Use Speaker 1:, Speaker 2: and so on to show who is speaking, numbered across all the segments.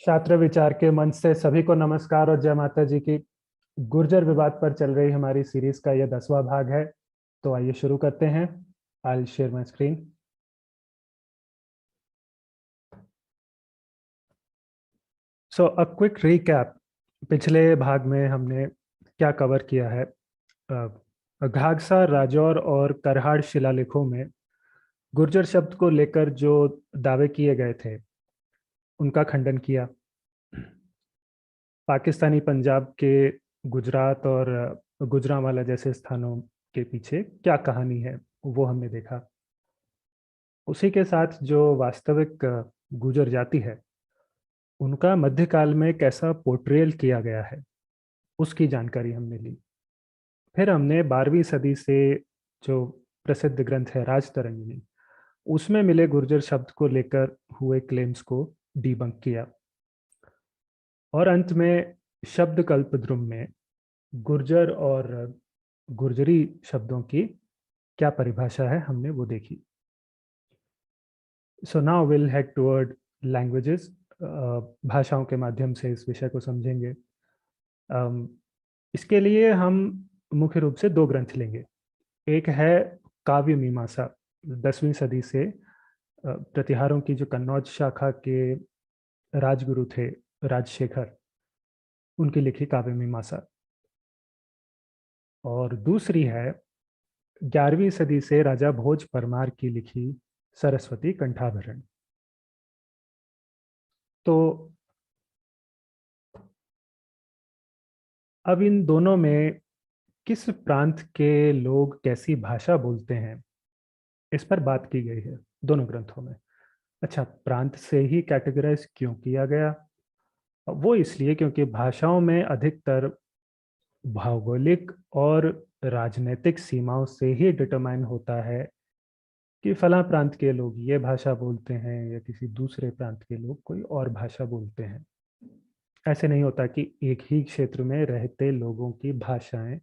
Speaker 1: छात्र विचार के मंच से सभी को नमस्कार और जय माता जी की। गुर्जर विवाद पर चल रही हमारी सीरीज का यह 10वां भाग है। तो आइए शुरू करते हैं। I will share my screen. So a quick recap. पिछले भाग में हमने क्या कवर किया है। घाघसा, राजौर और करहाड़ शिलालेखों में गुर्जर शब्द को लेकर जो दावे किए गए थे उनका खंडन किया। पाकिस्तानी पंजाब के गुजरात और गुजरांवाला जैसे स्थानों के पीछे क्या कहानी है वो हमने देखा। उसी के साथ जो वास्तविक गुजर जाति है उनका मध्यकाल में कैसा पोर्ट्रेयल किया गया है उसकी जानकारी हमने ली। फिर हमने 12वीं सदी से जो प्रसिद्ध ग्रंथ है राजतरंगिणी उसमें मिले गुर्जर शब्द को लेकर हुए क्लेम्स को डीबंक किया। और अंत में शब्द कल्पद्रुम में गुर्जर और गुर्जरी शब्दों की क्या परिभाषा है हमने वो देखी। So now will head toward languages. भाषाओं के माध्यम से इस विषय को समझेंगे। इसके लिए हम मुख्य रूप से दो ग्रंथ लेंगे। एक है काव्य मीमांसा, 10वीं सदी से प्रतिहारों की जो कन्नौज शाखा के राजगुरु थे राजशेखर, उनकी लिखी काव्य मीमांसा। और दूसरी है 11वीं सदी से राजा भोज परमार की लिखी सरस्वती कंठाभरण। तो अब इन दोनों में किस प्रांत के लोग कैसी भाषा बोलते हैं इस पर बात की गई है दोनों ग्रंथों में। अच्छा, प्रांत से ही कैटेगराइज क्यों किया गया? वो इसलिए क्योंकि भाषाओं में अधिकतर भौगोलिक और राजनीतिक सीमाओं से ही डिटरमाइन होता है कि फला प्रांत के लोग ये भाषा बोलते हैं या किसी दूसरे प्रांत के लोग कोई और भाषा बोलते हैं। ऐसे नहीं होता कि एक ही क्षेत्र में रहते लोगों की भाषाएं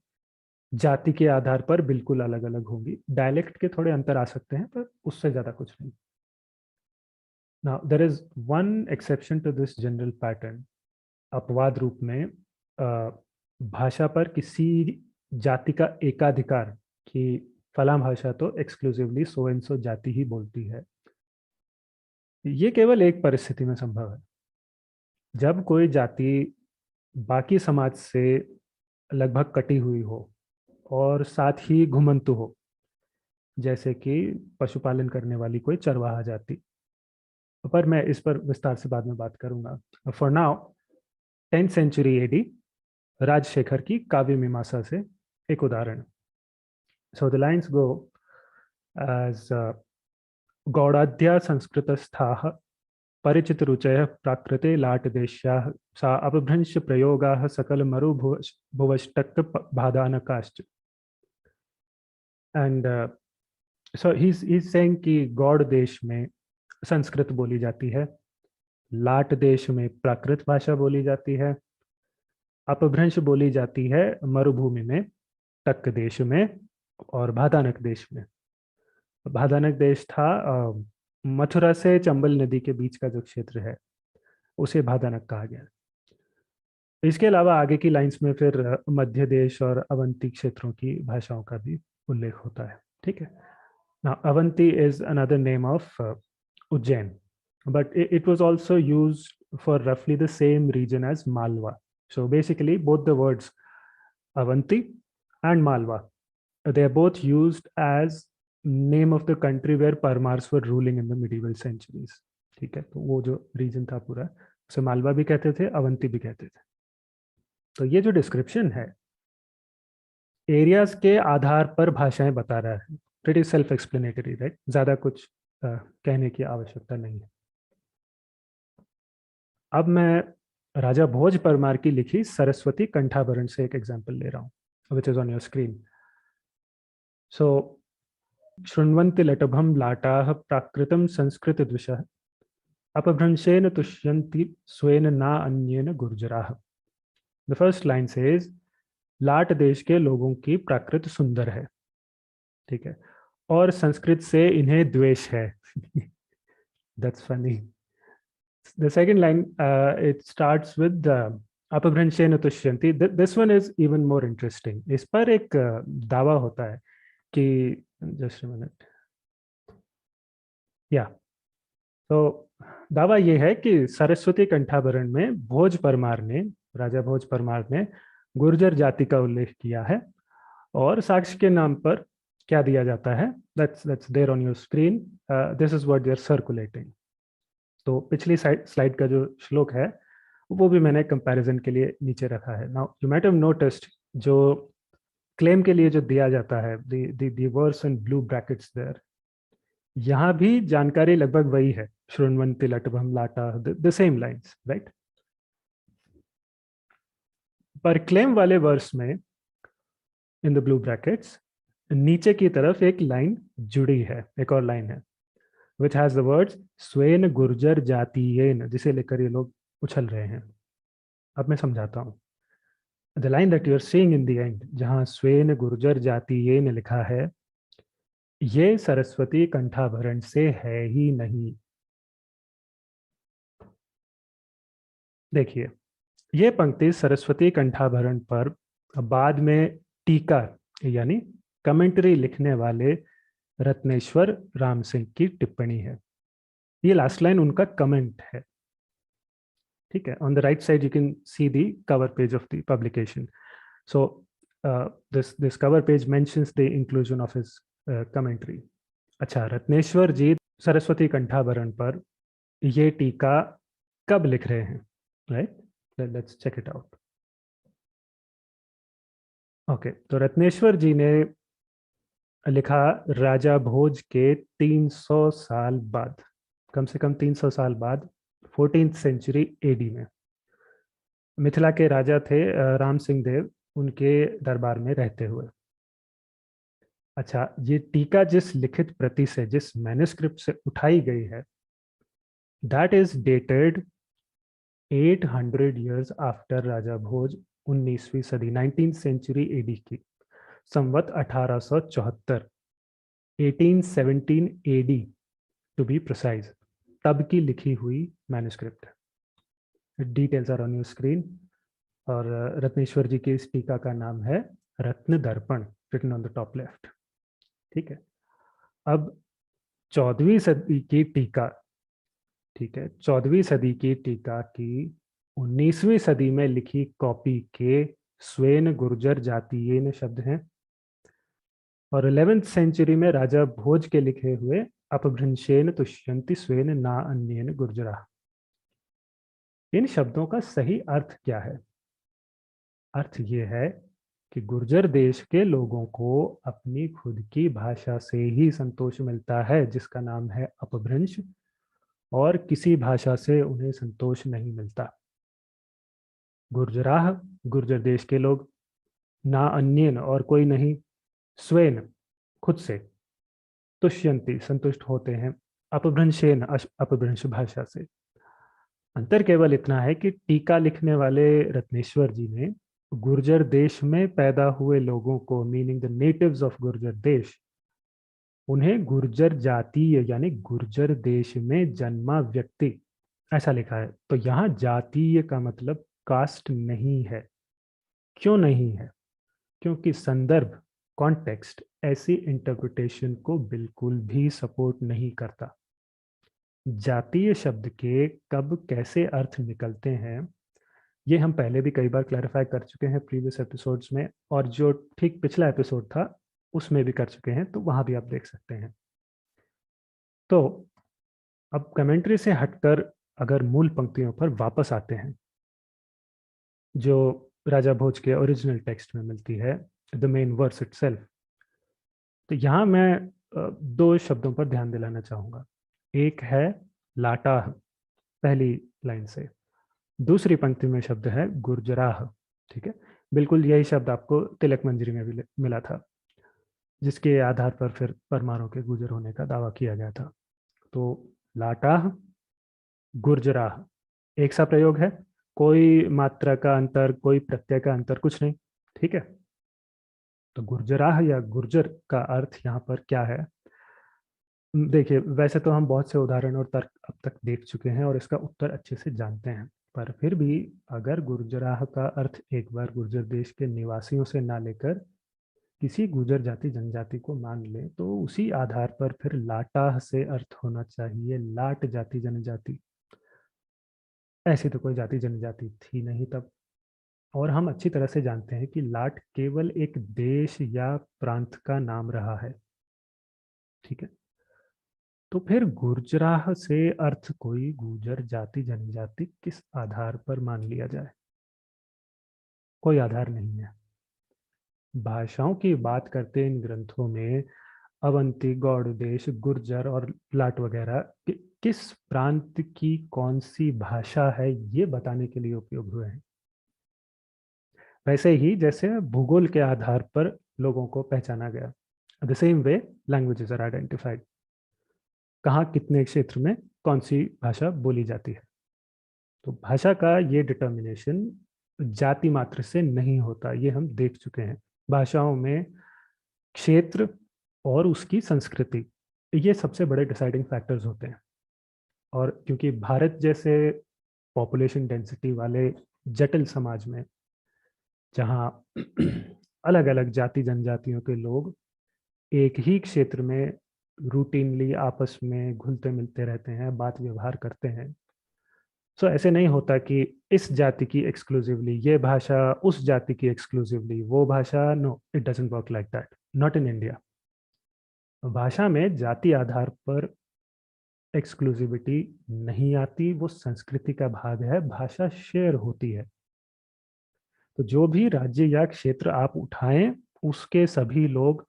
Speaker 1: जाति के आधार पर बिल्कुल अलग अलग होंगी। डायलेक्ट के थोड़े अंतर आ सकते हैं पर उससे ज्यादा कुछ नहीं। Now there is one exception to this general pattern. अपवाद रूप में भाषा पर किसी जाति का एकाधिकार कि फला भाषा तो एक्सक्लूसिवली सो एंड सो जाति ही बोलती है, ये केवल एक परिस्थिति में संभव है। जब कोई जाति बाकी समाज से लगभग कटी हुई हो और साथ ही घुमंतु हो, जैसे कि पशुपालन करने वाली कोई चरवाहा जाति। पर मैं इस पर विस्तार से बाद में बात करूंगा। For now 10th century AD Rajashekhara की काव्य मीमांसा से एक उदाहरण। So the lines go as गौड़ाध्या संस्कृतस्थाः परिचित रुचय प्राकृते लाटदेश्याः सा अपभ्रंश प्रयोगाः सकल मरुभुवष्टक बाधानकाश्च। एंड सो ही सेइंग कि गौड़ देश में संस्कृत बोली जाती है, लाट देश में प्राकृत भाषा बोली जाती है, अपभ्रंश बोली जाती है मरुभूमि में, टक देश में और भादानक देश में। भादानक देश था मथुरा से चंबल नदी के बीच का जो क्षेत्र है उसे भादानक कहा गया। इसके अलावा आगे की लाइंस में फिर मध्य देश और अवंती क्षेत्रों की भाषाओं का भी उल्लेख होता है। ठीक है। Now, Avanti is another name of Ujjain, but it was also used for roughly the same region as Malwa. So basically, both the words Avanti and Malwa, they are both used as name of the country where Parmars were ruling in the medieval centuries. ठीक है, तो वो जो reason था पूरा उसे मालवा भी कहते थे, अवंती भी कहते थे। तो ये जो डिस्क्रिप्शन है एरियाज के आधार पर भाषाएं बता रहा है। Pretty self explanatory, right? ज्यादा कुछ कहने की आवश्यकता नहीं है। अब मैं राजा भोज परमार की लिखी सरस्वती कंठाभरण से एक एग्जांपल ले रहा हूँ, which is on your screen. So शृण्वन्ति लटभम लाटाः प्राकृतं संस्कृत द्विषः अपभ्रंशेन तुष्यन्ति स्वेन ना अन्येन गुर्जराः। द फर्स्ट लाइन सेज लाट देश के लोगों की प्राकृत सुंदर है, ठीक है, और संस्कृत से इन्हें द्वेष है। That's funny. The second line, it starts with अपभ्रंशेन तुष्यन्ति. This one is even more interesting. इस पर एक दावा होता है कि, just a minute, या तो दावा ये है कि सरस्वती कंठाभरण में भोज परमार ने, राजा भोज परमार ने गुर्जर जाति का उल्लेख किया है, और साक्ष्य के नाम पर क्या दिया जाता है, that's there on your screen. This is what they are circulating. तो पिछली स्लाइड का जो श्लोक है वो भी मैंने कंपैरिजन के लिए नीचे रखा है. Now you might have noticed, जो क्लेम के लिए जो दिया जाता है, the verse in blue brackets there, यहाँ भी जानकारी लगभग वही है. शृण्वन्ति लटभम लाटा, द सेम लाइंस, राइट. पर क्लेम वाले वर्स में इन द ब्लू ब्रैकेट्स नीचे की तरफ एक लाइन जुड़ी है, एक और लाइन है, which has the words स्वेन गुर्जर जातीयेन, जिसे लेकर ये लोग उछल रहे हैं. अब मैं समझाता हूँ. The line that you are seeing in the end, जहाँ स्वेन गुर्जर जातीयेन लिखा है, ये सरस्वती कंठाभरण से है ही नहीं. देखिए, ये पंक्ति सरस्वती कंठाभरण पर बाद में टीका यानी कमेंट्री लिखने वाले रत्नेश्वर राम सिंह की टिप्पणी है. ये लास्ट लाइन उनका कमेंट है, ठीक है. On the right side you can see the cover page of the publication. So this cover page mentions the inclusion of his commentary. अच्छा, रत्नेश्वर जी सरस्वती कंठाभरण पर ये टीका कब लिख रहे हैं, right? Let's check it out. Okay, तो रत्नेश्वर जी ने लिखा राजा भोज के 300 साल बाद, कम से कम 300 साल बाद, 14th सेंचुरी एडी में. मिथिला के राजा थे राम सिंह देव, उनके दरबार में रहते हुए. अच्छा, ये टीका जिस लिखित प्रति से, जिस मैन्युस्क्रिप्ट से उठाई गई है, that is dated 800 years after Raja Bhoj, 19वीं सदी, 19th सेंचुरी एडी की, संवत 1874, 1817 एडी टू बी प्रिसाइज, तब की लिखी हुई manuscript. Details are on your screen. और रत्नेश्वर जी के इस टीका का नाम है Ratna Darpan, written on the top left. ठीक है. अब 14वीं सदी की टीका, ठीक है, 14वीं सदी की टीका की 19वीं सदी में लिखी कॉपी के स्वेन गुर्जर जातीयेन शब्द हैं, और 11th सेंचुरी में राजा भोज के लिखे हुए अपभ्रंशेन तुष्यन्ति स्वेन ना अन्येन गुर्जरा. इन शब्दों का सही अर्थ क्या है? अर्थ ये है कि गुर्जर देश के लोगों को अपनी खुद की भाषा से ही संतोष मिलता है, जिसका नाम है अपभ्रंश, और किसी भाषा से उन्हें संतोष नहीं मिलता. गुर्जराह, गुर्जर देश के लोग, ना अन्यन, और कोई नहीं, स्वेन, खुद से, तुष्यंती, संतुष्ट होते हैं, अपभ्रंशेन, अपभ्रंश भाषा से. अंतर केवल इतना है कि टीका लिखने वाले रत्नेश्वर जी ने गुर्जर देश में पैदा हुए लोगों को, meaning the natives of Gurjar देश, उन्हें गुर्जर जातीय यानी गुर्जर देश में जन्मा व्यक्ति ऐसा लिखा है. तो यहाँ जातीय का मतलब कास्ट नहीं है. क्यों नहीं है? क्योंकि संदर्भ, कॉन्टेक्स्ट ऐसी इंटरप्रिटेशन को बिल्कुल भी सपोर्ट नहीं करता. जातीय शब्द के कब कैसे अर्थ निकलते हैं, ये हम पहले भी कई बार क्लैरिफाई कर चुके हैं प्रीवियस एपिसोड्स में, और जो ठीक पिछला एपिसोड था उसमें भी कर चुके हैं, तो वहां भी आप देख सकते हैं. तो अब कमेंट्री से हटकर अगर मूल पंक्तियों पर वापस आते हैं, जो राजा भोज के ओरिजिनल टेक्स्ट में मिलती है, द मेन वर्स इटसेल्फ, तो यहाँ मैं दो शब्दों पर ध्यान दिलाना चाहूँगा. एक है लाटा, पहली लाइन से. दूसरी पंक्ति में शब्द है गुर्जराह. ठीक है, बिल्कुल यही शब्द आपको तिलक मंजरी में भी मिला था, जिसके आधार पर फिर परमारों के गुजर होने का दावा किया गया था. तो लाटाह, गुर्जराह एक सा प्रयोग है, कोई मात्रा का अंतर, कोई प्रत्यय का अंतर, कुछ नहीं. ठीक है. तो गुर्जराह या गुर्जर का अर्थ यहाँ पर क्या है? देखिए, वैसे तो हम बहुत से उदाहरण और तर्क अब तक देख चुके हैं और इसका उत्तर अच्छे से जानते हैं, पर फिर भी अगर गुर्जराह का अर्थ एक बार गुर्जर देश के निवासियों से ना लेकर किसी गुर्जर जाति जनजाति को मान ले, तो उसी आधार पर फिर लाटाह से अर्थ होना चाहिए लाट जाति जनजाति। ऐसी तो कोई जाति जनजाति थी नहीं तब। और हम अच्छी तरह से जानते हैं कि लाट केवल एक देश या प्रांत का नाम रहा है। ठीक है, तो फिर गुर्जराह से अर्थ कोई गुर्जर जाति जनजाति किस आधार पर मान लिया जाए? कोई आधार नहीं है। भाषाओं की बात करते इन ग्रंथों में अवंती, गौड़ देश, गुर्जर और लाट वगैरह किस प्रांत की कौन सी भाषा है ये बताने के लिए उपयोग हुए हैं। वैसे ही जैसे भूगोल के आधार पर लोगों को पहचाना गया, the same way languages are identified. कहाँ कितने क्षेत्र में कौन सी भाषा बोली जाती है। तो भाषा का ये डिटर्मिनेशन जाति मात्र से नहीं होता, ये हम देख चुके हैं। भाषाओं में क्षेत्र और उसकी संस्कृति, ये सबसे बड़े डिसाइडिंग फैक्टर्स होते हैं। और क्योंकि भारत जैसे पॉपुलेशन डेंसिटी वाले जटिल समाज में, जहाँ अलग अलग जाति जनजातियों के लोग एक ही क्षेत्र में रूटीनली आपस में घुलते मिलते रहते हैं, बात व्यवहार करते हैं, सो ऐसे नहीं होता कि इस जाति की एक्सक्लूसिवली ये भाषा, उस जाति की एक्सक्लूसिवली वो भाषा। No, it doesn't work like that, not in India. भाषा में जाति आधार पर एक्सक्लूसिविटी नहीं आती, वो संस्कृति का भाग है, भाषा शेयर होती है। तो जो भी राज्य या क्षेत्र आप उठाएं, उसके सभी लोग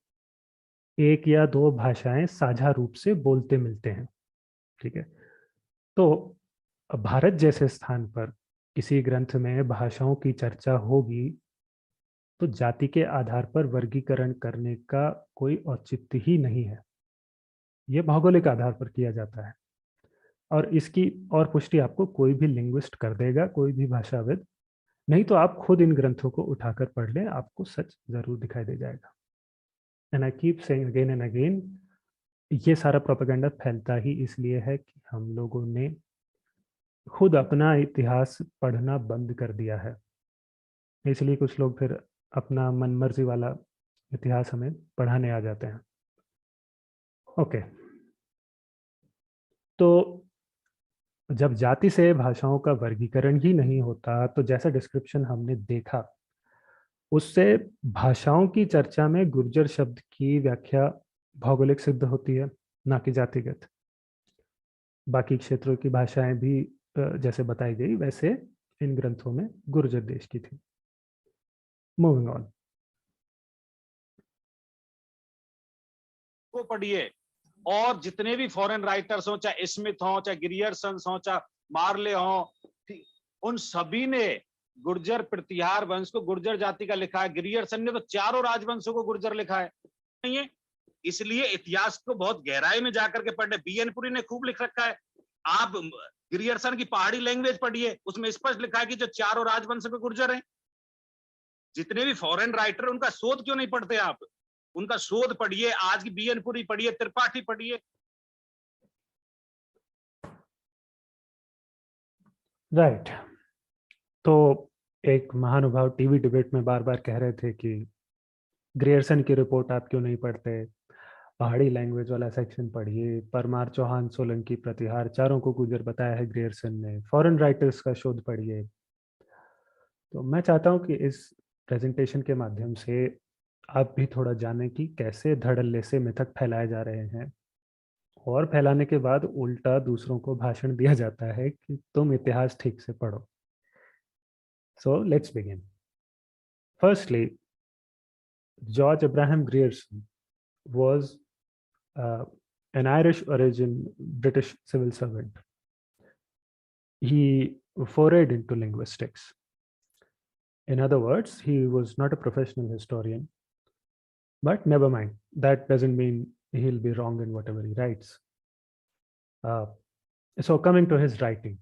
Speaker 1: एक या दो भाषाएं साझा रूप से बोलते मिलते हैं। ठीक है, तो भारत जैसे स्थान पर किसी ग्रंथ में भाषाओं की चर्चा होगी तो जाति के आधार पर वर्गीकरण करने का कोई औचित्य ही नहीं है। ये भौगोलिक आधार पर किया जाता है, और इसकी और पुष्टि आपको कोई भी लिंग्विस्ट कर देगा, कोई भी भाषाविद। नहीं तो आप खुद इन ग्रंथों को उठाकर पढ़ लें, आपको सच जरूर दिखाई दे जाएगा। And I keep saying again and again, ये सारा प्रोपेगेंडा फैलता ही इसलिए है कि हम लोगों ने खुद अपना इतिहास पढ़ना बंद कर दिया है। इसलिए कुछ लोग फिर अपना मनमर्जी वाला इतिहास हमें पढ़ाने आ जाते हैं। ओके, तो जब जाति से भाषाओं का वर्गीकरण ही नहीं होता, तो जैसा डिस्क्रिप्शन हमने देखा उससे भाषाओं की चर्चा में गुर्जर शब्द की व्याख्या भौगोलिक सिद्ध होती है, ना कि जातिगत। बाकी क्षेत्रों की भाषाएं भी जैसे बताई गई वैसे इन ग्रंथों में गुर्जर देश की थी। Moving on.
Speaker 2: को पढ़िए, और जितने भी फॉरेन राइटर्स हो, चाहे स्मिथ हो, चाहे ग्रियर्सन हो, चाहे मार्ले हो, उन सभी ने गुर्जर प्रतिहार वंश को गुर्जर जाति का लिखा है। ग्रियर्सन ने तो चारों राजवंशों को गुर्जर लिखा है। नहीं है, इसलिए इतिहास को बहुत गहराई में जाकर के पढ़ने। बीएनपुरी ने खूब लिख रखा है। आप ग्रियर्सन की पहाड़ी लैंग्वेज पढ़िए, उसमें स्पष्ट लिखा है कि जो चारों राजवंश के गुर्जर हैं। जितने भी फॉरेन राइटर, उनका शोध क्यों नहीं पढ़ते आप? उनका शोध पढ़िए, आज की बीएनपुरी पढ़िए, त्रिपाठी पढ़िए।
Speaker 1: राइट, तो एक महानुभाव टीवी डिबेट में बार बार कह रहे थे कि ग्रियर्सन की रिपोर्ट आप क्यों नहीं पढ़ते, पहाड़ी लैंग्वेज वाला सेक्शन पढ़िए, परमार, चौहान, सोलंकी, प्रतिहार चारों को गुर्जर बताया है ग्रियर्सन ने, फॉरेन राइटर्स का शोध पढ़िए। तो मैं चाहता हूं कि इस प्रेजेंटेशन के माध्यम से आप भी थोड़ा जानें कि कैसे धड़ल्ले से मिथक फैलाए जा रहे हैं, और फैलाने के बाद उल्टा दूसरों को भाषण दिया जाता है कि तुम इतिहास ठीक से पढ़ो। So let's begin. Firstly, George Abraham Grierson was an Irish origin British civil servant. He forayed into linguistics. In other words, he was not a professional historian, but never mind. That doesn't mean he'll be wrong in whatever he writes. So coming to his writing,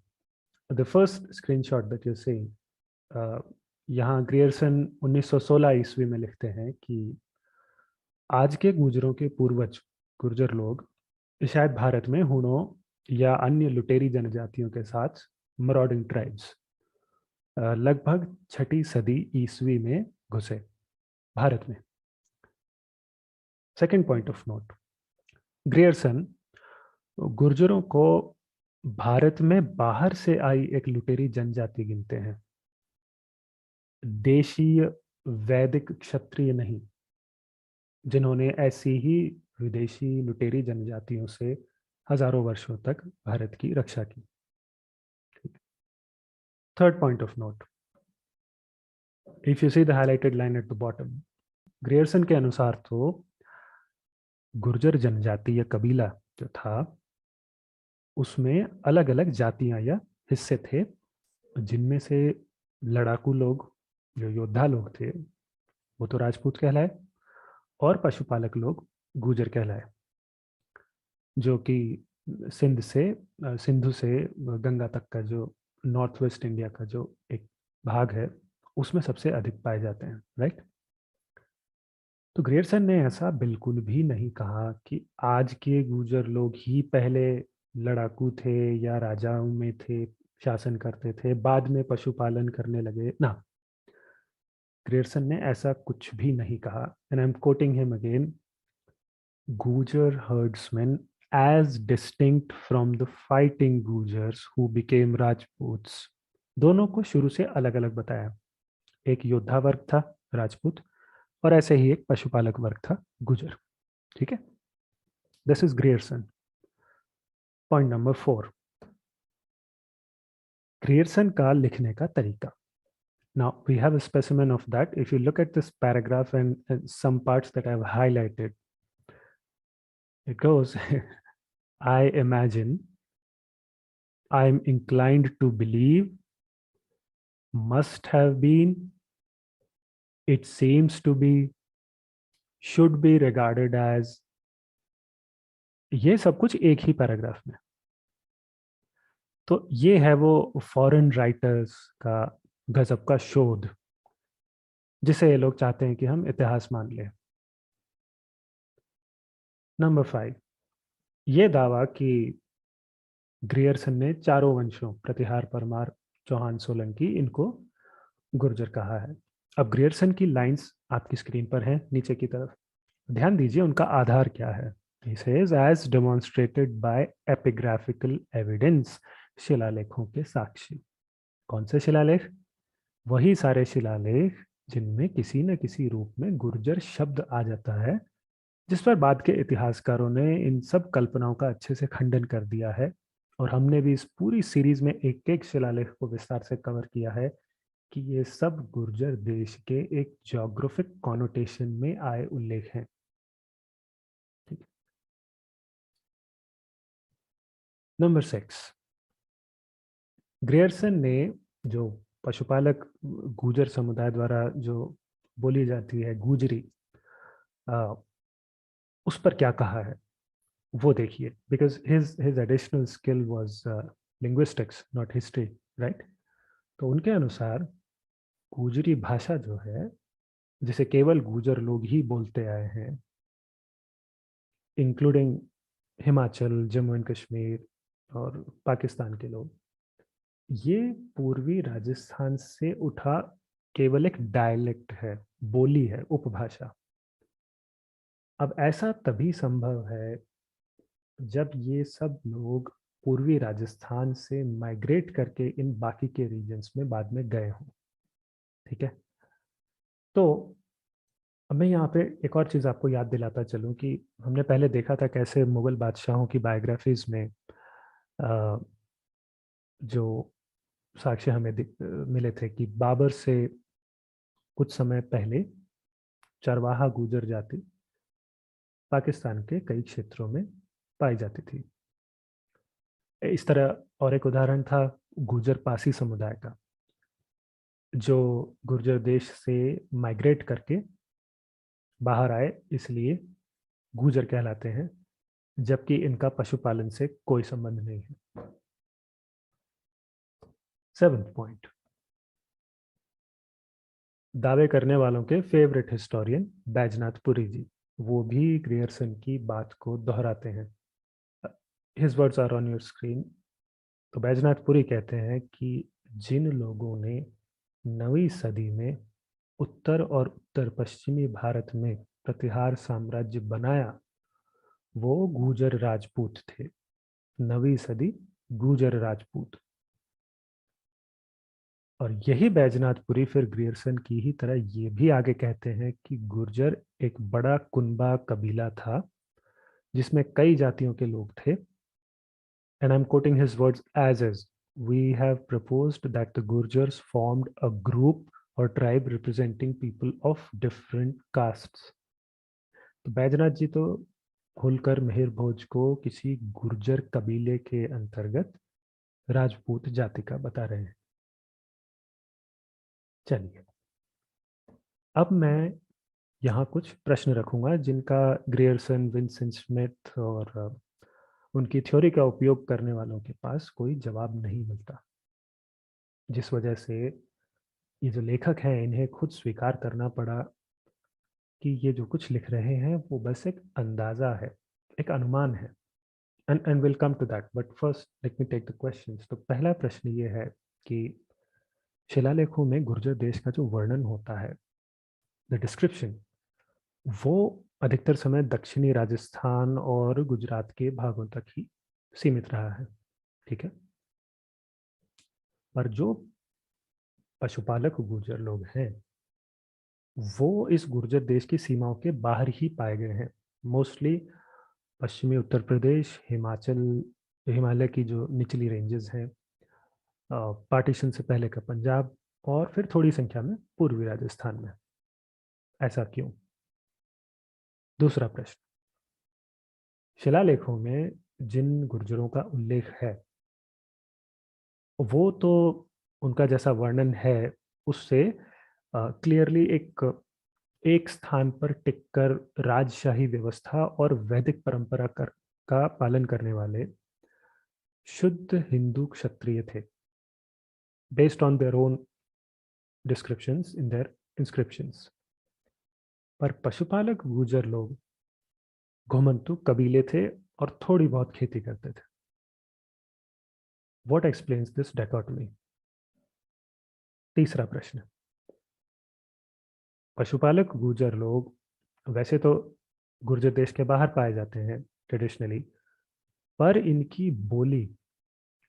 Speaker 1: the first screenshot that you're seeing, यहाँ Grierson 1916 ईस्वी में लिखते हैं कि आज के गुर्जरों के पूर्वज गुर्जर लोग शायद भारत में हुणों या अन्य लुटेरी जनजातियों के साथ मराउडिंग ट्राइब्स लगभग 6ठी सदी ईस्वी में घुसे भारत में। Second point of note, Grierson गुर्जरों को भारत में बाहर से आई एक लुटेरी जनजाति गिनते हैं, देशीय वैदिक क्षत्रिय नहीं, जिन्होंने ऐसी ही विदेशी लुटेरी जनजातियों से हजारों वर्षों तक भारत की रक्षा की। Third point of note, if you see the highlighted line at the bottom, Grierson के अनुसार तो गुर्जर जनजाति या कबीला जो था उसमें अलग अलग जातियां या हिस्से थे, जिनमें से लड़ाकू लोग जो योद्धा लोग थे वो तो राजपूत कहलाए, और पशुपालक लोग गुर्जर कहलाए, जो कि सिंधु से गंगा तक का जो नॉर्थ वेस्ट इंडिया का जो एक भाग है उसमें सबसे अधिक पाए जाते हैं, राइट। तो ग्रियर्सन ने ऐसा बिल्कुल भी नहीं कहा कि आज के गुर्जर लोग ही पहले लड़ाकू थे या राजाओं में थे, शासन करते थे, बाद में पशुपालन करने लगे ना। ग्रियर्सन ने ऐसा कुछ भी नहीं कहा, and I am quoting him again, Gurjar herdsman as distinct from the fighting Gujars who became Rajputs, दोनों को शुरू से अलग अलग बताया। एक योद्धा वर्ग था राजपूत, और ऐसे ही एक पशुपालक वर्ग था गुजर। ठीक है, this is Grierson. Point number 4, Grierson का लिखने का तरीका। Now we have a specimen of that. If you look at this paragraph and some parts that I've highlighted, it goes, I imagine, I'm inclined to believe, must have been, it seems to be, should be regarded as, ये सब कुछ एक ही paragraph में। तो ये है वो foreign writers का गजब का शोध, जिसे ये लोग चाहते हैं कि हम इतिहास मान लें। नंबर 5, ये दावा कि ग्रियर्सन ने चारों वंशों प्रतिहार, परमार, चौहान, सोलंकी, इनको गुर्जर कहा है। अब ग्रियर्सन की लाइंस आपकी स्क्रीन पर हैं नीचे की तरफ, ध्यान दीजिए उनका आधार क्या है। He says as demonstrated by epigraphical evidence, शिलालेखों के साक्षी। कौन से शिलालेख? वही सारे शिलालेख जिनमें किसी न किसी रूप में गुर्जर शब्द आ जाता है, जिस पर बाद के इतिहासकारों ने इन सब कल्पनाओं का अच्छे से खंडन कर दिया है। और हमने भी इस पूरी सीरीज में एक एक शिलालेख को विस्तार से कवर किया है कि ये सब गुर्जर देश के एक ज्योग्राफिक कॉनोटेशन में आए उल्लेख हैं। नंबर 6, ग्रियर्सन ने जो पशुपालक गुर्जर समुदाय द्वारा जो बोली जाती है गुजरी, उस पर क्या कहा है वो देखिए, because his additional skill was linguistics not history, right. तो उनके अनुसार गुजरी भाषा जो है, जिसे केवल गुजर लोग ही बोलते आए हैं, इंक्लूडिंग हिमाचल, जम्मू एंड कश्मीर और पाकिस्तान के लोग, ये पूर्वी राजस्थान से उठा केवल एक डायलेक्ट है, बोली है, उपभाषा। अब ऐसा तभी संभव है जब ये सब लोग पूर्वी राजस्थान से माइग्रेट करके इन बाकी के रीजन्स में बाद में गए हों। ठीक है, तो अब मैं यहाँ पे एक और चीज़ आपको याद दिलाता चलूँ कि हमने पहले देखा था कैसे मुगल बादशाहों की बायोग्राफीज में जो साक्ष्य हमें मिले थे कि बाबर से कुछ समय पहले चरवाहा गुजर जाति पाकिस्तान के कई क्षेत्रों में पाई जाती थी। इस तरह और एक उदाहरण था गुर्जर पासी समुदाय का, जो गुर्जर देश से माइग्रेट करके बाहर आए, इसलिए गुर्जर कहलाते हैं, जबकि इनका पशुपालन से कोई संबंध नहीं है। 7th पॉइंट, दावे करने वालों के फेवरेट हिस्टोरियन बैजनाथ पुरी जी, वो भी ग्रियर्सन की बात को दोहराते हैं। His words are on your screen. तो बैजनाथ पुरी कहते हैं कि जिन लोगों ने 9वीं सदी में उत्तर और उत्तर पश्चिमी भारत में प्रतिहार साम्राज्य बनाया, वो गुर्जर राजपूत थे। 9वीं सदी गुर्जर राजपूत। और यही बैजनाथपुरी फिर ग्रियर्सन की ही तरह ये भी आगे कहते हैं कि गुर्जर एक बड़ा कुनबा कबीला था जिसमें कई जातियों के लोग थे। And I'm quoting his words as is. We have proposed that the Gurjars formed a group or tribe representing people of different castes. तो बैजनाथ जी तो होलकर मेहर भोज को किसी गुर्जर कबीले के अंतर्गत राजपूत जाति का बता रहे हैं। चलिए, अब मैं यहाँ कुछ प्रश्न रखूंगा जिनका ग्रियर्सन, विंसेंट स्मिथ और उनकी थ्योरी का उपयोग करने वालों के पास कोई जवाब नहीं मिलता, जिस वजह से ये जो लेखक हैं इन्हें खुद स्वीकार करना पड़ा कि ये जो कुछ लिख रहे हैं वो बस एक अंदाजा है, एक अनुमान है। And will come to that, but first let me take the questions. तो पहला प्रश्न ये है कि शिलालेखों में गुर्जर देश का जो वर्णन होता है, द डिस्क्रिप्शन, वो अधिकतर समय दक्षिणी राजस्थान और गुजरात के भागों तक ही सीमित रहा है, ठीक है। पर जो पशुपालक गुर्जर लोग हैं वो इस गुर्जर देश की सीमाओं के बाहर ही पाए गए हैं। मोस्टली पश्चिमी उत्तर प्रदेश, हिमाचल, हिमालय की जो निचली रेंजेस हैं, पार्टीशन से पहले का पंजाब और फिर थोड़ी संख्या में पूर्वी राजस्थान में। ऐसा क्यों? दूसरा प्रश्न, शिलालेखों में जिन गुर्जरों का उल्लेख है वो तो उनका जैसा वर्णन है उससे क्लियरली एक स्थान पर टिककर राजशाही व्यवस्था और वैदिक परंपरा का पालन करने वाले शुद्ध हिंदू क्षत्रिय थे, based on their own descriptions in their inscriptions. पर पशुपालक गुर्जर लोग घुमंतु कबीले थे और थोड़ी बहुत खेती करते थे। What explains this dichotomy? तीसरा प्रश्न, पशुपालक गुर्जर लोग वैसे तो गुर्जर देश के बाहर पाए जाते हैं ट्रेडिशनली, पर इनकी बोली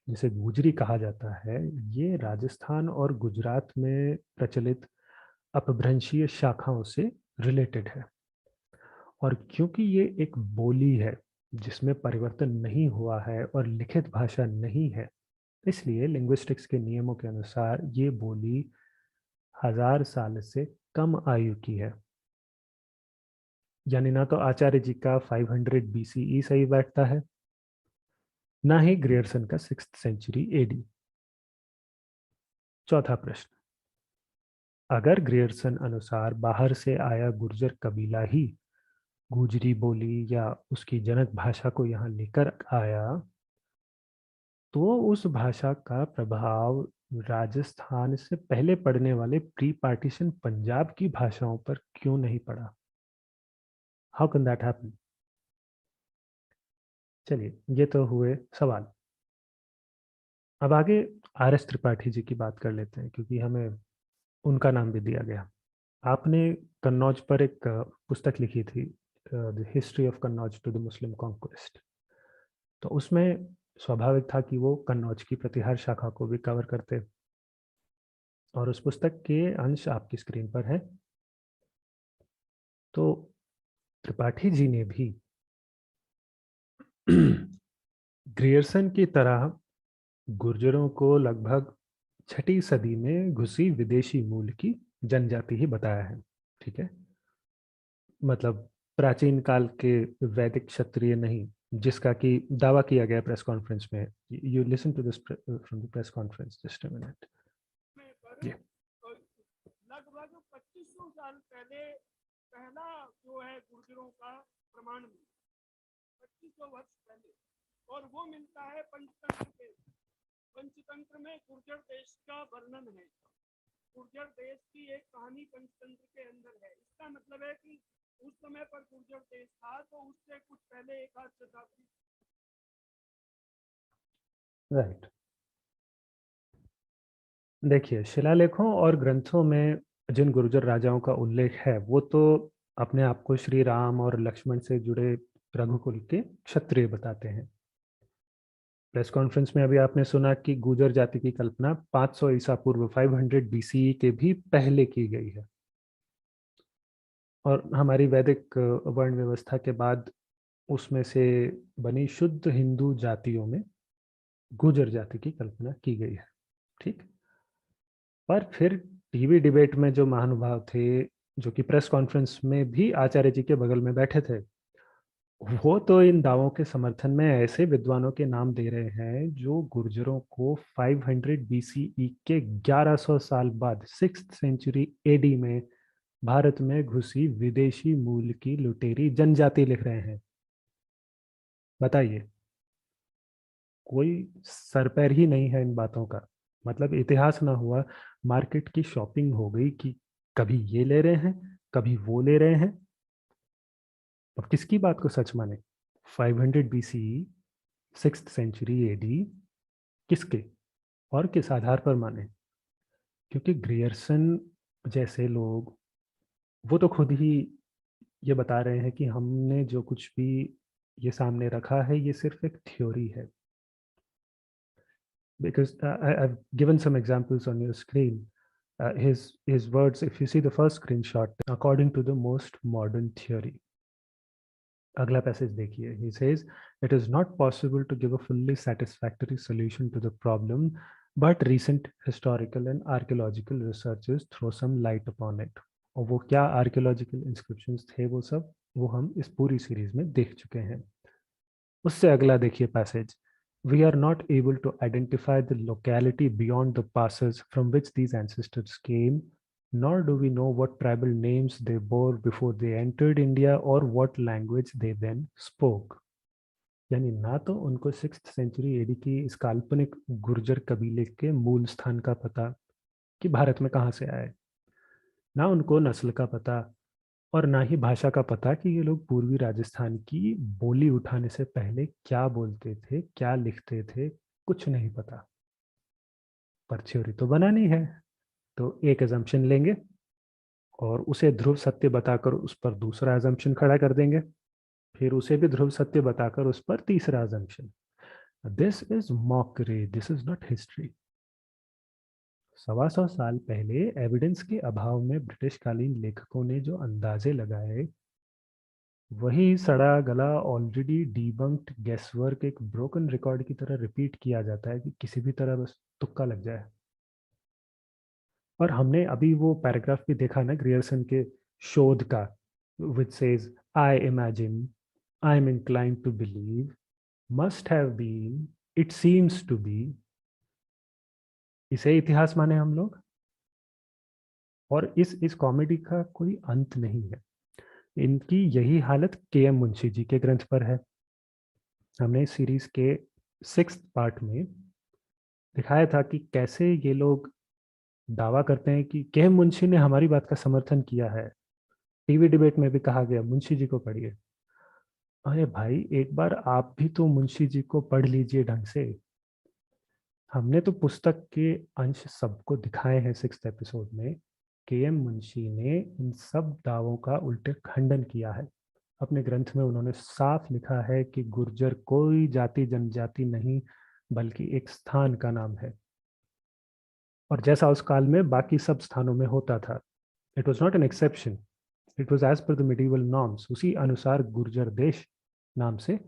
Speaker 1: जिसे गुजरी कहा जाता है ये राजस्थान और गुजरात में प्रचलित अपभ्रंशीय शाखाओं से रिलेटेड है। और क्योंकि ये एक बोली है जिसमें परिवर्तन नहीं हुआ है और लिखित भाषा नहीं है, इसलिए लिंग्विस्टिक्स के नियमों के अनुसार ये बोली 1000 साल से कम आयु की है। यानी ना तो आचार्य जी का 500 BCE सही बैठता है, ना ही ग्रियर्सन का 6th सेंचुरी AD। चौथा प्रश्न, अगर ग्रियर्सन अनुसार बाहर से आया गुर्जर कबीला ही गुजरी बोली या उसकी जनक भाषा को यहाँ लेकर आया, तो उस भाषा का प्रभाव राजस्थान से पहले पढ़ने वाले प्री पार्टीशन पंजाब की भाषाओं पर क्यों नहीं पड़ा? How can that happen? चलिए, ये तो हुए सवाल। अब आगे RS त्रिपाठी जी की बात कर लेते हैं, क्योंकि हमें उनका नाम भी दिया गया। आपने कन्नौज पर एक पुस्तक लिखी थी, the history of Kannauj to the Muslim conquest. तो उसमें स्वाभाविक था कि वो कन्नौज की प्रतिहार शाखा को भी कवर करते, और उस पुस्तक के अंश आपकी स्क्रीन पर है। तो त्रिपाठी जी ने भी ग्रियर्सन की तरह गुर्जरों को लगभग 6ठी सदी में घुसी विदेशी मूल की जनजाति ही बताया है, ठीक है। मतलब प्राचीन काल के वैदिक क्षत्रिय नहीं, जिसका कि दावा किया गया प्रेस कॉन्फ्रेंस में। You listen to this from the press conference, just a minute.
Speaker 3: लगभग 2500 साल पहले पहला जो है गुर्जरों का प्रमाण मिला, 2500 वर्ष पहले, और वो मिलता है पंचतंत्र के। पंचतंत्र में गुर्जर देश का वर्णन है। गुर्जर देश की एक कहानी पंचतंत्र के अंदर है। इसका मतलब है कि उस समय पर गुर्जर देश था, तो उससे कुछ पहले 1 आध शताब्दी
Speaker 1: राइट। देखिए, शिलालेखों और ग्रंथों में जिन गुर्जर राजाओं का उल्लेख है वो तो अपने आप को श्री राम और लक्ष्मण से जुड़े रघुकुल के क्षत्रिय बताते हैं। प्रेस कॉन्फ्रेंस में अभी आपने सुना कि गुर्जर जाति की कल्पना 500 ईसा पूर्व 500 बीसीई के भी पहले की गई है, और हमारी वैदिक वर्ण व्यवस्था के बाद उसमें से बनी शुद्ध हिंदू जातियों में गुर्जर जाति की कल्पना की गई है। ठीक। पर फिर टीवी डिबेट में जो महानुभाव थे, जो कि प्रेस कॉन्फ्रेंस में भी आचार्य जी के बगल में बैठे थे, वो तो इन दावों के समर्थन में ऐसे विद्वानों के नाम दे रहे हैं जो गुर्जरों को 500 बीसीई के 1100 साल बाद 6th सेंचुरी एडी में भारत में घुसी विदेशी मूल की लुटेरी जनजाति लिख रहे हैं। बताइए, कोई सर पैर ही नहीं है इन बातों का। मतलब इतिहास ना हुआ, मार्केट की शॉपिंग हो गई कि कभी ये ले रहे हैं, कभी वो ले रहे हैं। अब किसकी बात को सच माने? 500 बीसीई, 6th सेंचुरी एडी, किसके और किस आधार पर माने? क्योंकि ग्रियर्सन जैसे लोग, वो तो खुद ही ये बता रहे हैं कि हमने जो कुछ भी ये सामने रखा है ये सिर्फ एक थ्योरी है। Because I've given some examples on your screen. His words, if you see the first screenshot, according to the most modern theory. अगला पैसेज देखिए. He says, it is not possible to give a fully satisfactory solution to the problem, but recent historical and archaeological researches throw some light upon it. और वो क्या archaeological inscriptions थे वो सब, वो हम इस पूरी सीरीज में देख चुके हैं. उससे अगला देखिए passage. We are not able to identify the locality beyond the passes from which these ancestors came, nor do we know what tribal names they bore before they entered India or what language they then spoke. यानी ना तो उनको 6th century AD की इस काल्पनिक गुर्जर कबीले के मूल स्थान का पता कि भारत में कहाँ से आए, ना उनको नस्ल का पता, और ना ही भाषा का पता कि ये लोग पूर्वी राजस्थान की बोली उठाने से पहले क्या बोलते थे, क्या लिखते थे, कुछ नहीं पता। पर थ्योरी तो बनानी है, तो एक एजम्पशन लेंगे और उसे ध्रुव सत्य बताकर उस पर दूसरा एजम्पशन खड़ा कर देंगे, फिर उसे भी ध्रुव सत्य बताकर उस पर तीसरा assumption. This is mockery, this is not history. 125 साल पहले एविडेंस के अभाव में ब्रिटिशकालीन लेखकों ने जो अंदाजे लगाए, वही सड़ा गला ऑलरेडी डीबंक्ड गेसवर्क एक ब्रोकन रिकॉर्ड की तरह रिपीट किया जाता है कि किसी भी तरह बस तुक्का लग जाए. और हमने अभी वो पैराग्राफ भी देखा ना ग्रियर्सन के शोध का, which says, I imagine, I am inclined to believe, must have been, it seems to be. इसे इतिहास माने हम लोग. और इस कॉमेडी का कोई अंत नहीं है. इनकी यही हालत के.एम. मुंशी जी के ग्रंथ पर है. हमने इस सीरीज के 6th पार्ट में दिखाया था कि कैसे ये लोग दावा करते हैं कि के.एम. मुंशी ने हमारी बात का समर्थन किया है. टीवी डिबेट में भी कहा गया मुंशी जी को पढ़िए. अरे भाई, एक बार आप भी तो मुंशी जी को पढ़ लीजिए ढंग से. हमने तो पुस्तक के अंश सबको दिखाए हैं 6th एपिसोड में. के.एम. मुंशी ने इन सब दावों का उल्टे खंडन किया है. अपने ग्रंथ में उन्होंने साफ लिखा है कि गुर्जर कोई जाति जनजाति नहीं, बल्कि एक स्थान का नाम है, और जैसा उस काल में बाकी सब स्थानों में होता था. It was not an exception, it was as per the medieval norms. उसी अनुसार गुर्जर देश नाम से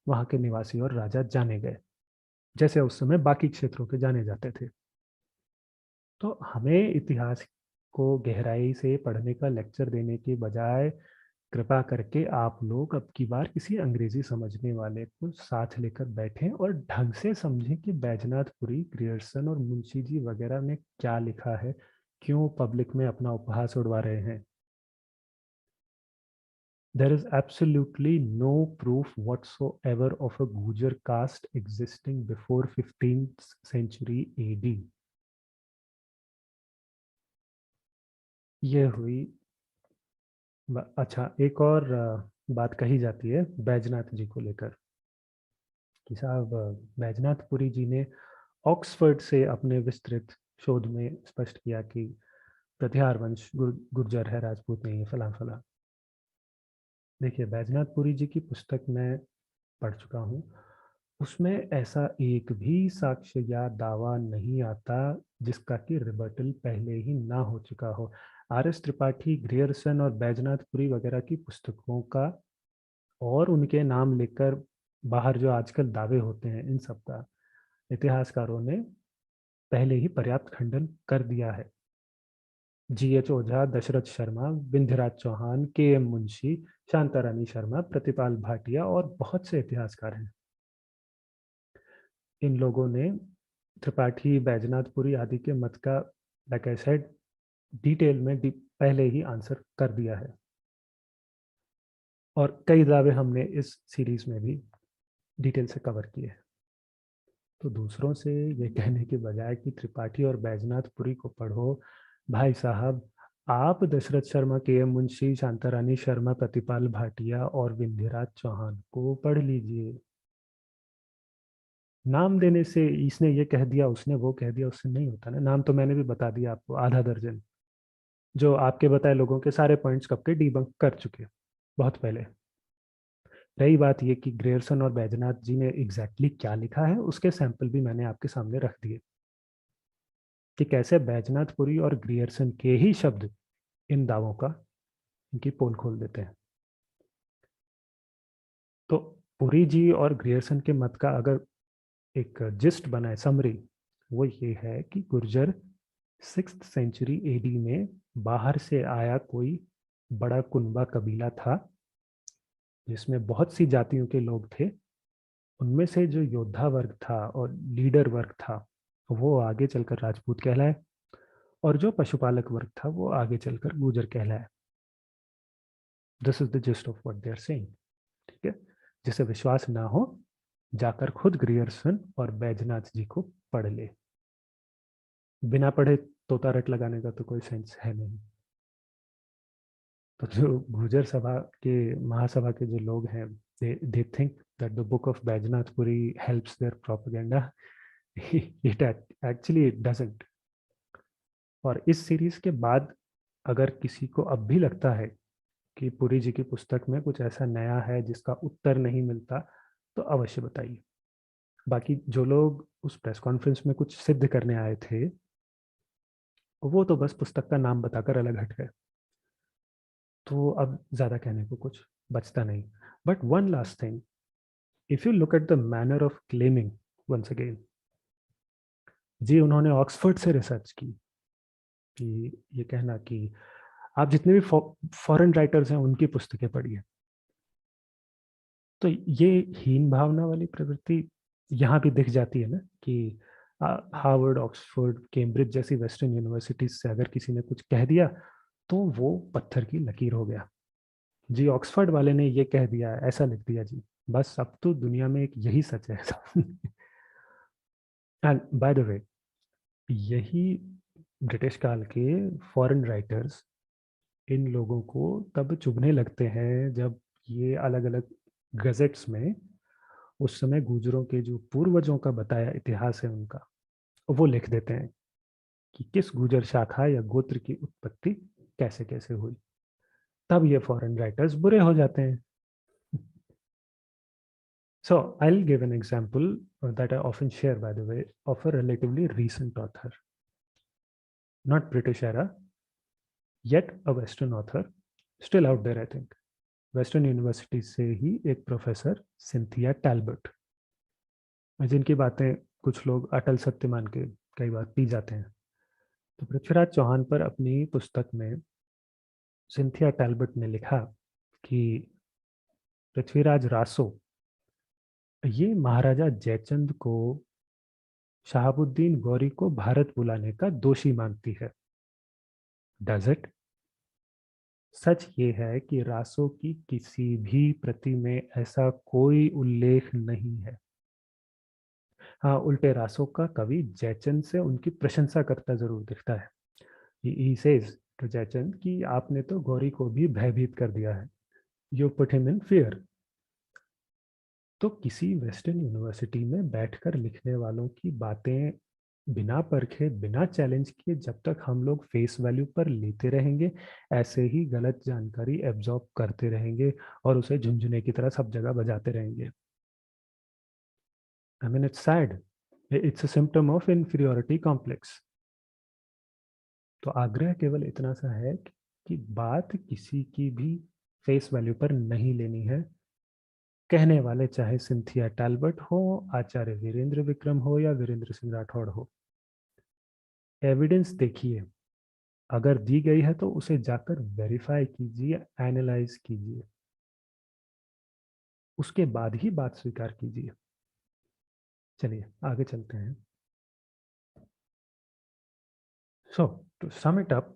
Speaker 1: वहां के निवासी और राजा जाने गए, जैसे उस समय बाकी क्षेत्रों के जाने जाते थे. तो हमें इतिहास को गहराई से पढ़ने का लेक्चर देने के बजाय कृपा करके आप लोग अब की बार किसी अंग्रेजी समझने वाले को साथ लेकर बैठें और ढंग से समझें कि बैजनाथपुरी, ग्रियर्सन और मुंशी जी वगैरह ने क्या लिखा है, क्यों पब्लिक में अपना उपहास उड़वा रहे हैं. There is absolutely no proof whatsoever of a Gujar caste existing before 15th century AD. ये हुई. अच्छा, एक और बात कही जाती है बैजनाथ जी को लेकर. कि साहब बैजनाथ पुरी जी ने ऑक्सफोर्ड से अपने विस्तृत शोध में स्पष्ट किया कि प्रतिहार वंश गुर्जर है, राजपूत नहीं है, फला फला। देखिए, बैजनाथ पुरी जी की पुस्तक मैं पढ़ चुका हूँ, उसमें ऐसा एक भी साक्ष्य या दावा नहीं आता जिसका कि रिबटल पहले ही ना हो चुका हो। आर.एस. त्रिपाठी, ग्रियर्सन और बैजनाथ पुरी वगैरह की पुस्तकों का और उनके नाम लेकर बाहर जो आजकल दावे होते हैं, इन सब का इतिहासकारों ने पहले ही पर्याप्त खंडन कर दिया है। जी.एच. ओझा, दशरथ शर्मा, विंध्यराज चौहान, के.एम. मुंशी, शांतारानी शर्मा, प्रतिपाल भाटिया और बहुत से इतिहासकार हैं। इन लोगों ने त्रिपाठी, बैजनाथपुरी आदि के मत का, लाइक आई सेड, डिटेल में पहले ही आंसर कर दिया है, और कई दावे हमने इस सीरीज में भी डिटेल से कवर किए हैं। तो दूसरों से ये कहने के बजाय कि त्रिपाठी और बैजनाथपुरी को पढ़ो, भाई साहब आप दशरथ शर्मा, के.एम. मुंशी, शांतारानी शर्मा, प्रतिपाल भाटिया और विंध्यराज चौहान को पढ़ लीजिए। नाम देने से इसने ये कह दिया, उसने वो कह दिया, उससे नहीं होता ना। नाम तो मैंने भी बता दिया आपको, आधा दर्जन, जो आपके बताए लोगों के सारे पॉइंट्स कब के डीबंक कर चुके बहुत पहले। रही बात ये कि ग्रेयरसन और बैजनाथ जी ने एग्जैक्टली क्या लिखा है, उसके सैंपल भी मैंने आपके सामने रख दिए कि कैसे बैजनाथपुरी और ग्रियर्सन के ही शब्द इन दावों का, इनकी पोल खोल देते हैं। तो पुरी जी और ग्रियर्सन के मत का अगर एक जिस्ट बनाए, समरी, वो ये है कि गुर्जर 6th सेंचुरी एडी में बाहर से आया कोई बड़ा कुनबा कबीला था, जिसमें बहुत सी जातियों के लोग थे। उनमें से जो योद्धा वर्ग था और लीडर वर्ग था, वो आगे चलकर राजपूत कहलाए, और जो पशुपालक वर्ग था वो आगे चलकर गुर्जर कहलाए। This is the gist of what they are saying. ठीक है, जिसे विश्वास ना हो जाकर खुद ग्रियर्सन और बैजनाथ जी को पढ़ ले। बिना पढ़े तोता रट लगाने का तो कोई सेंस है नहीं। तो जो गुर्जर सभा के, महासभा के जो लोग हैं, they think that the book of Bajnath Puri helps their propaganda. It actually it doesn't. और इस सीरीज के बाद अगर किसी को अब भी लगता है कि पुरी जी की पुस्तक में कुछ ऐसा नया है जिसका उत्तर नहीं मिलता, तो अवश्य बताइए। बाकी जो लोग उस प्रेस कॉन्फ्रेंस में कुछ सिद्ध करने आए थे, वो तो बस पुस्तक का नाम बताकर अलग हट गए, तो अब ज्यादा कहने को कुछ बचता नहीं। But one last thing, if you look at the manner of claiming once again, जी उन्होंने ऑक्सफोर्ड से रिसर्च की कि ये कहना कि आप जितने भी फॉरेन राइटर्स हैं उनकी पुस्तकें पढ़िए, तो ये हीन भावना वाली प्रवृत्ति यहाँ भी दिख जाती है ना कि हार्वर्ड, ऑक्सफोर्ड, कैम्ब्रिज जैसी वेस्टर्न यूनिवर्सिटीज से अगर किसी ने कुछ कह दिया तो वो पत्थर की लकीर हो गया। जी ऑक्सफोर्ड वाले ने ये कह दिया, ऐसा लिख दिया जी, बस अब तो दुनिया में एक यही सच है। एंड बाय द वे, यही ब्रिटिश काल के फॉरेन राइटर्स इन लोगों को तब चुभने लगते हैं जब ये अलग अलग गजेट्स में उस समय गुजरों के जो पूर्वजों का बताया इतिहास है उनका, वो लिख देते हैं कि किस गुजर शाखा या गोत्र की उत्पत्ति कैसे कैसे हुई। तब ये फॉरेन राइटर्स बुरे हो जाते हैं। So I'll give an example that I often share, by the way, of a relatively recent author, not British era, yet a Western author, still out there, I think. Western university से ही एक professor Cynthia टैलबर्ट, जिनकी बातें कुछ लोग अटल सत्य मान के कई बार पी जाते हैं। तो पृथ्वीराज चौहान पर अपनी पुस्तक में सिंथिया टैलबर्ट ने लिखा कि पृथ्वीराज रासो ये महाराजा जयचंद को, शहाबुद्दीन गौरी को भारत बुलाने का दोषी मानती है। Does it? सच ये है कि रासो की किसी भी प्रति में ऐसा कोई उल्लेख नहीं है। हाँ, उल्टे रासो का कवि जयचंद से उनकी प्रशंसा करता जरूर दिखता है। ही सेज टू जयचंद कि आपने तो गौरी को भी भयभीत कर दिया है, you put him in fear. तो किसी वेस्टर्न यूनिवर्सिटी में बैठकर लिखने वालों की बातें बिना परखे, बिना चैलेंज किए जब तक हम लोग फेस वैल्यू पर लेते रहेंगे, ऐसे ही गलत जानकारी एब्जॉर्ब करते रहेंगे और उसे झुंझुने की तरह सब जगह बजाते रहेंगे। I mean, it's sad. It's a symptom of inferiority complex. तो आग्रह केवल इतना सा है कि बात किसी की भी फेस वैल्यू पर नहीं लेनी है। कहने वाले चाहे सिंथिया टैल्बर्ट हो, आचार्य वीरेंद्र विक्रम हो या वीरेंद्र सिंह राठौड़ हो, एविडेंस देखिए, अगर दी गई है तो उसे जाकर वेरीफाई कीजिए, एनालाइज कीजिए, उसके बाद ही बात स्वीकार कीजिए। चलिए आगे चलते हैं। सो टू सम इट अप,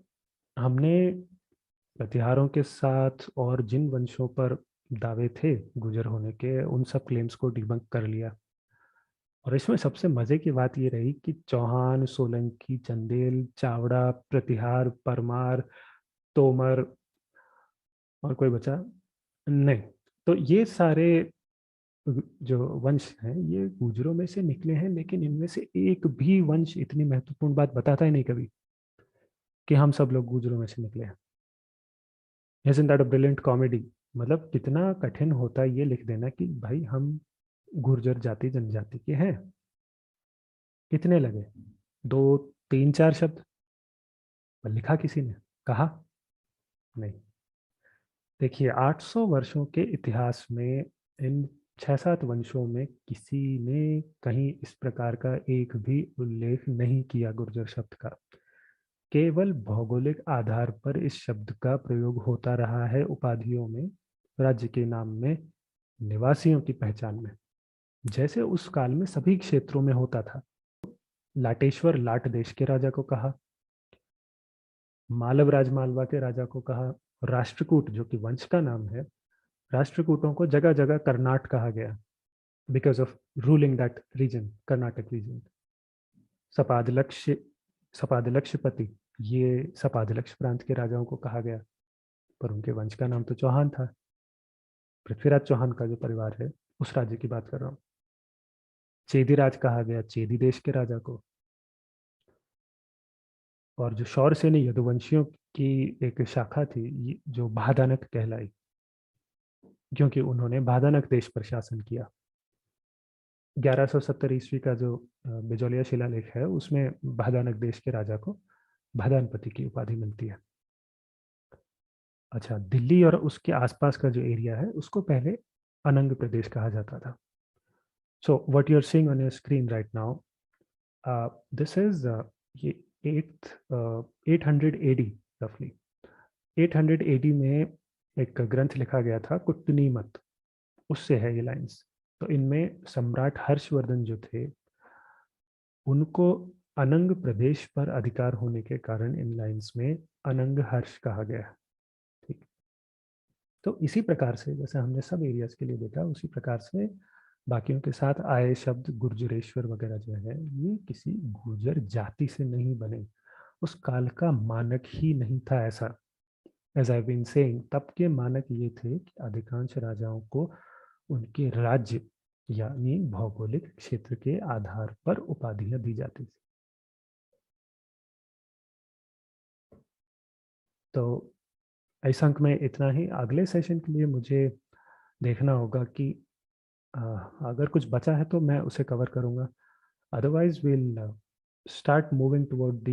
Speaker 1: हमने प्रतिहारों के साथ और जिन वंशों पर दावे थे गुजर होने के, उन सब क्लेम्स को डिबंक कर लिया। और इसमें सबसे मजे की बात ये रही कि चौहान, सोलंकी, चंदेल, चावड़ा, प्रतिहार, परमार, तोमर और कोई बचा नहीं। तो ये सारे जो वंश हैं ये गुजरों में से निकले हैं, लेकिन इनमें से एक भी वंश इतनी महत्वपूर्ण बात बताता ही नहीं कभी कि हम सब लोग गुजरों में से निकले हैं। Isn't that a brilliant comedy? मतलब कितना कठिन होता है ये लिख देना कि भाई हम गुर्जर जाति जनजाति के हैं। कितने लगे? 2, 3, 4 शब्द। पर लिखा किसी ने? कहा नहीं। देखिए 800 वर्षों के इतिहास में इन 6-7 वंशों में किसी ने कहीं इस प्रकार का एक भी उल्लेख नहीं किया गुर्जर शब्द का। केवल भौगोलिक आधार पर इस शब्द का प्रयोग होता रहा है उपाधियों में, राज्य के नाम में, निवासियों की पहचान में, जैसे उस काल में सभी क्षेत्रों में होता था। लाटेश्वर लाट देश के राजा को कहा, मालव राज मालवा के राजा को कहा, राष्ट्रकूट जो कि वंश का नाम है, राष्ट्रकूटों को जगह जगह कर्नाट कहा गया because of ruling that region, Karnataka region. Sapadalaksha, सपादलक्षपति, ये सपादलक्ष प्रांत के राजाओं को कहा गया, पर उनके वंश का नाम तो चौहान था। पृथ्वीराज चौहान का जो परिवार है उस राज्य की बात कर रहा हूँ। चेदी राज कहा गया चेदी देश के राजा को। और जो शौरसेनी यदुवंशियों की एक शाखा थी जो भादानक कहलाई, क्योंकि उन्होंने भादानक देश पर शासन किया। 1170 ईस्वी का जो बिजौलिया शिलालेख है उसमें भादानक देश के राजा को भादानपति की उपाधि मिलती है। अच्छा, दिल्ली और उसके आसपास का जो एरिया है उसको पहले अनंग प्रदेश कहा जाता था। So what you are seeing on your screen right now, this is ये 800 एडी रफली। 800 एडी में एक ग्रंथ लिखा गया था कुट्टनीमत, उससे है ये लाइंस। तो इनमें सम्राट हर्षवर्धन जो थे उनको अनंग प्रदेश पर अधिकार होने के कारण इन लाइंस में अनंग हर्ष कहा गया। ठीक, तो इसी प्रकार से जैसे हमने सब एरियाज के लिए देखा, उसी प्रकार से बाकियों के साथ आए शब्द गुर्जरेश्वर वगैरह जो है ये किसी गुर्जर जाति से नहीं बने, उस काल का मानक ही नहीं था ऐसा। एज आई बीन सेइंग, तब के मानक ये थे कि अधिकांश राजाओं को उनके राज्य यानी भौगोलिक क्षेत्र के आधार पर उपाधियां दी जाती थी। तो इस अंक में इतना ही। अगले सेशन के लिए मुझे देखना होगा कि अगर कुछ बचा है तो मैं उसे कवर करूंगा, otherwise will start moving toward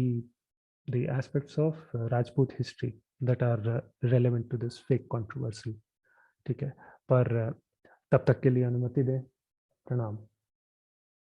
Speaker 1: the aspects of Rajput history that are relevant to this fake controversy। ठीक है, पर तब तक के लिए अनुमति दें। प्रणाम।